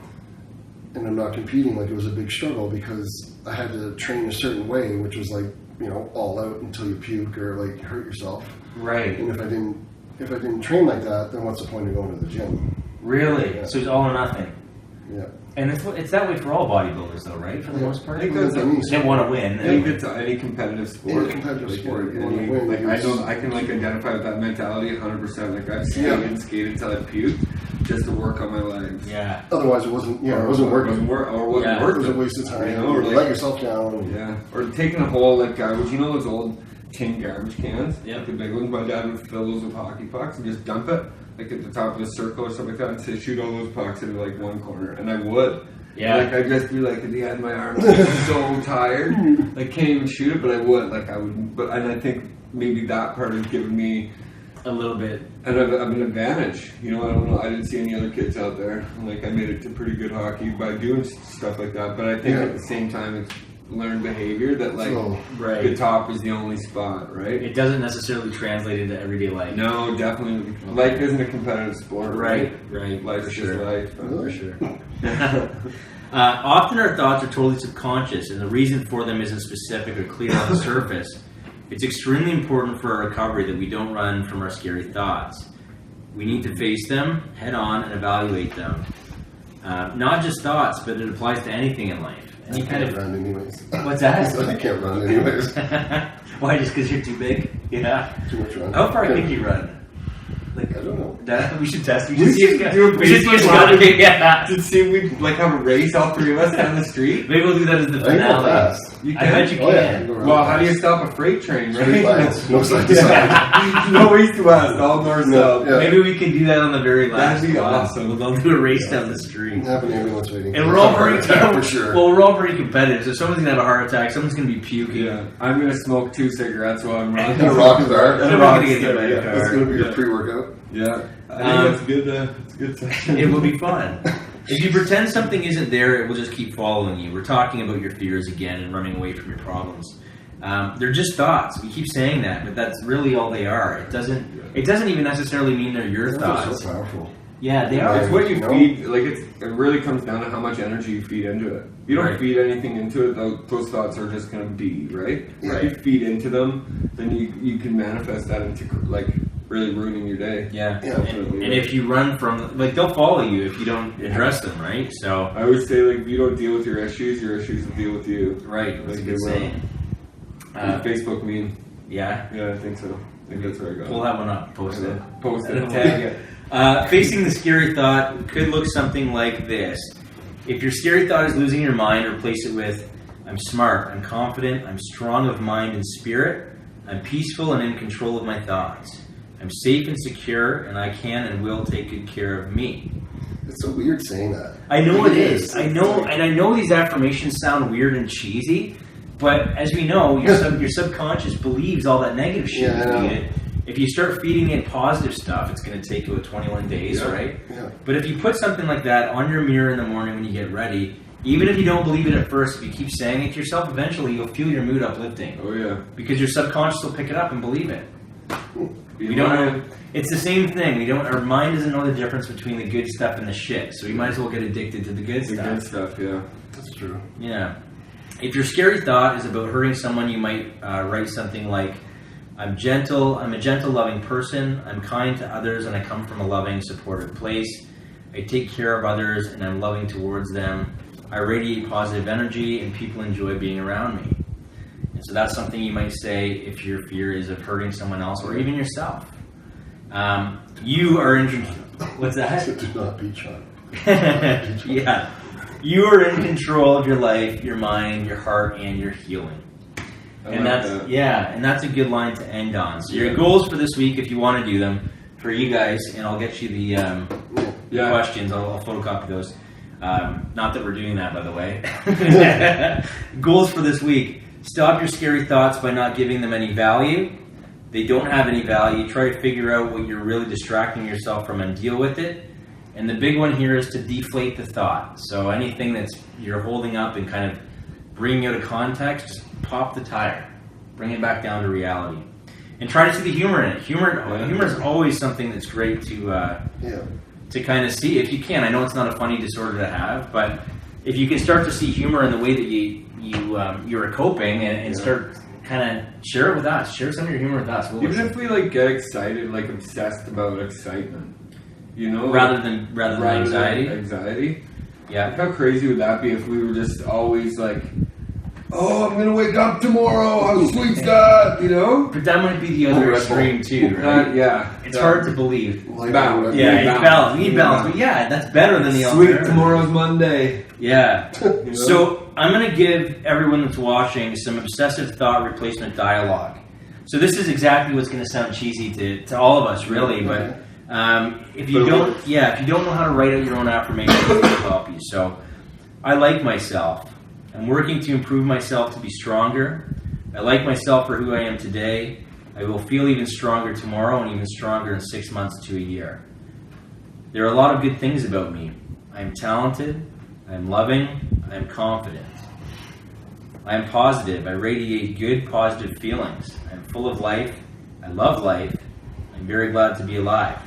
and I'm not competing, like it was a big struggle because I had to train a certain way, which was like, you know, all out until you puke or like hurt yourself. Right. And if I didn't train like that, then what's the point of going to the gym? Really? Yeah. So it's all or nothing. Yeah. And it's that way for all bodybuilders, though, right? For the most part, I think that's they want to win. I think it's any competitive sport. Any competitive sport, you want to Like win. I can like identify with that mentality 100%. Like I've skated till I puked just to work on my legs. Yeah. Otherwise, it wasn't. Yeah, it wasn't working. It wasn't worth It was it. a waste of time. You know, or let like, yourself down. Yeah. Or taking a whole like garbage. You know those old tin garbage cans? Yep. The big ones. My dad would fill those with hockey pucks and just dump it like at the top of the circle or something like that, and say, shoot all those pucks into like one corner, and I would. Yeah. Like I'd just be like at the end of my arms, so tired, like can't even shoot it, but I would. Like I would, but and I think maybe that part has given me A little bit. an advantage. You know, I don't know. I didn't see any other kids out there. Like I made it to pretty good hockey by doing stuff like that. But I think at the same time, it's learned behavior that like the top is the only spot, right? It doesn't necessarily translate into everyday life. No, definitely. Life isn't a competitive sport, right? Right. Life's just life. For sure. Often our thoughts are totally subconscious, and the reason for them isn't specific or clear on the surface. It's extremely important for our recovery that we don't run from our scary thoughts. We need to face them head on and evaluate them. Not just thoughts, but it applies to anything in life. Any kind of run anyways. What's that? I can't run anyways. Why? Just because you're too big? Yeah. Too much run. How far can you run? Like, I don't know. We should test. We We should see should if do a we should see if Facebook Scott Live. can get that. To see if we like have a race, all three of us down the street. Maybe we'll do that as the I can go finale. fast. You I bet you Oh, yeah, I can. can go around Well, how do fast. you stop a freight train, Straight right? lines, no side to side. No east to west, all north south. Yeah. Maybe we can do that on the very last That'd be one. awesome. We'll do a race down the street. Have an ambulance waiting. And we're all Heart pretty attack for sure. Well, we're all pretty competitive. So someone's gonna have a heart attack. Someone's gonna be puking. Yeah, I'm gonna smoke 2 cigarettes while I'm running. And a rock star. And And we're a rock gonna get hit by a star, car. That's going to be your pre-workout. Yeah, I think that's good. It's a good session. It will be fun. If you pretend something isn't there, it will just keep following you. We're talking about your fears again and running away from your problems. They're just thoughts. We keep saying that, but that's really all they are. It doesn't even necessarily mean they're your Those thoughts. are so powerful. Yeah, they are. It's what you You know? feed. Like it really comes down to how much energy you feed into it. If you don't Right. feed anything into it, those thoughts are just gonna be right. Yeah. If you feed into them, then you can manifest that into like really ruining your day. Yeah, Yeah. and if you run from, like, they'll follow you if you don't address them, right? So, I always say, like, if you don't deal with your issues will deal with you. right, that's a Like, good they will. saying. Facebook meme. Yeah, Yeah, I think so. I think that's where I got pull it. that one up, post it. Post it. Tag it. Facing the scary thought could look something like this. If your scary thought is losing your mind, replace it with, I'm smart, I'm confident, I'm strong of mind and spirit, I'm peaceful and in control of my thoughts. I'm safe and secure, and I can and will take good care of me. It's so weird saying that. I know it is. I know, and I know these affirmations sound weird and cheesy, but as we know, your subconscious believes all that negative shit Yeah, I you know. feed it. If you start feeding it positive stuff, it's going to take you 21 days, right? Yeah. But if you put something like that on your mirror in the morning when you get ready, even if you don't believe it at first, if you keep saying it to yourself, eventually you'll feel your mood uplifting. Oh yeah. Because your subconscious will pick it up and believe it. Be We don't lying. know. It's the same thing. Our mind doesn't know the difference between the good stuff and the shit. So we might as well get addicted to the good The stuff. good stuff. Yeah. That's true. Yeah. If your scary thought is about hurting someone, you might write something like, I'm a gentle, loving person. I'm kind to others, and I come from a loving, supportive place. I take care of others, and I'm loving towards them. I radiate positive energy, and people enjoy being around me. And so that's something you might say if your fear is of hurting someone else or even yourself. You are in control. What's that? Do not be Shawn. Yeah. You are in control of your life, your mind, your heart, and your healing. And that's and that's a good line to end on. So your goals for this week, if you want to do them, for you guys, and I'll get you the questions. I'll photocopy those. Not that we're doing that, by the way. Goals for this week: stop your scary thoughts by not giving them any value. They don't have any value. Try to figure out what you're really distracting yourself from and deal with it. And the big one here is to deflate the thought. So anything that's you're holding up and kind of bringing out of context, just pop the tire. Bring it back down to reality. And try to see the humor in it. Humor is always something that's great to kind of see, if you can. I know it's not a funny disorder to have, but if you can start to see humor in the way that you're coping and start kind of share it with us. Share some of your humor with us. Even if we like get excited, like obsessed about excitement, you know, rather than anxiety. Anxiety. Yeah. Like how crazy would that be if we were just always like, oh, I'm gonna wake up tomorrow. How sweet's that? You know. But that might be the other extreme too, right? Yeah. It's hard to believe. Balance. Yeah, we need balance. But yeah, that's better than the sweet tomorrow's Monday. Yeah. You know? So I'm going to give everyone that's watching some obsessive thought replacement dialogue. So this is exactly what's going to sound cheesy to all of us, really. But if you don't know how to write out your own affirmations, it will help you. So I like myself. I'm working to improve myself to be stronger. I like myself for who I am today. I will feel even stronger tomorrow and even stronger in 6 months to a year. There are a lot of good things about me. I am talented. I am loving. I am confident. I am positive. I radiate good, positive feelings. I am full of life. I love life. I'm very glad to be alive.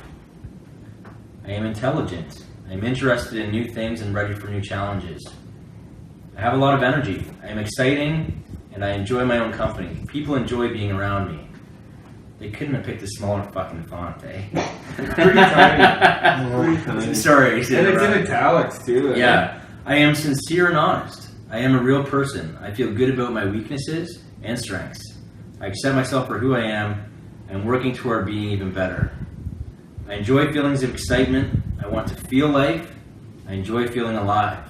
I am intelligent. I am interested in new things and ready for new challenges. I have a lot of energy. I am exciting, and I enjoy my own company. People enjoy being around me. They couldn't have picked a smaller fucking font, eh? It's pretty tiny. Pretty tiny. Sorry. And it's in italics, too. Yeah. I am sincere and honest. I am a real person. I feel good about my weaknesses and strengths. I accept myself for who I am. I'm working toward being even better. I enjoy feelings of excitement. I want to feel life. I enjoy feeling alive.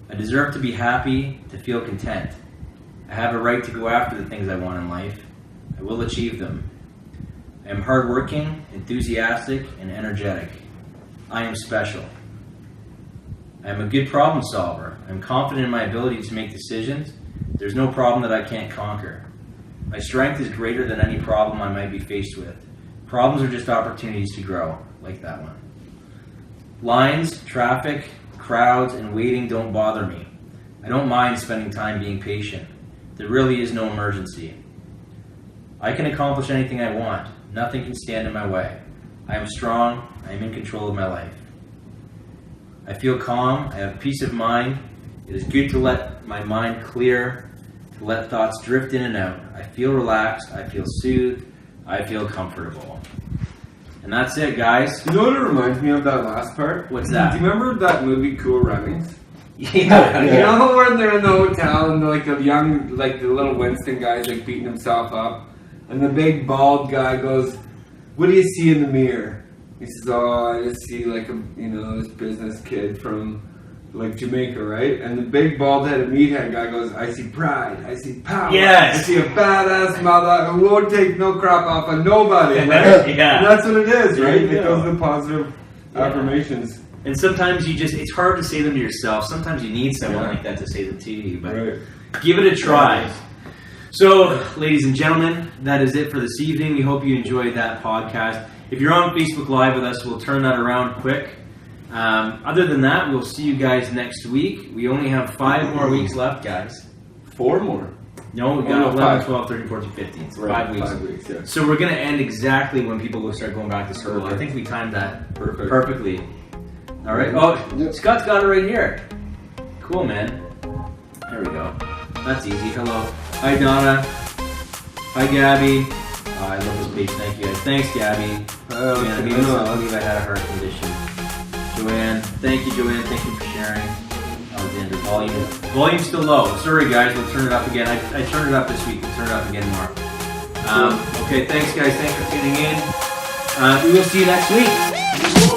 I deserve to be happy, to feel content. I have a right to go after the things I want in life. I will achieve them. I am hardworking, enthusiastic, and energetic. I am special. I am a good problem solver. I am confident in my ability to make decisions. There's no problem that I can't conquer. My strength is greater than any problem I might be faced with. Problems are just opportunities to grow, like that one. Lines, traffic, crowds, and waiting don't bother me. I don't mind spending time being patient. There really is no emergency. I can accomplish anything I want. Nothing can stand in my way. I am strong. I am in control of my life. I feel calm. I have peace of mind. It is good to let my mind clear, to let thoughts drift in and out. I feel relaxed. I feel soothed. I feel comfortable. And that's it, guys. You know what it reminds me of, that last part? What's that? Do you remember that movie Cool Runnings? Yeah. You know when they're in the hotel and like the young, like the little Winston guy's like beating himself up, and the big bald guy goes, "What do you see in the mirror?" He says, "Oh, I just see like this business kid from like Jamaica, right?" And the big bald-headed meathead guy goes, "I see pride, I see power, yes. I see a badass mother who won't take no crap off of nobody." Right? Yeah. And that's what it is, right? It goes with positive affirmations. And sometimes it's hard to say them to yourself. Sometimes you need someone like that to say them to you, but give it a try. So, ladies and gentlemen, that is it for this evening. We hope you enjoyed that podcast. If you're on Facebook Live with us, we'll turn that around quick. Other than that, we'll see you guys next week. We only have 5 more weeks left, guys. 4 more. No, we got 11, 12, 13, 14, 15. So 5 weeks. 5 weeks, yeah. So we're going to end exactly when people start going back to school. I think we timed that perfectly. All right. Oh, Scott's got it right here. Cool, man. There we go. That's easy. Hello. Hi, Donna. Hi, Gabby. Oh, I love this page. Thank you, guys. Thanks, Gabby. Man, I believe I had a heart condition. Joanne. Thank you, Joanne. Thank you for sharing. Alexander, volume's still low. Sorry, guys. We'll turn it up again. I turned it up this week. We'll turn it up again more. Okay, thanks, guys. Thanks for tuning in. We will see you next week.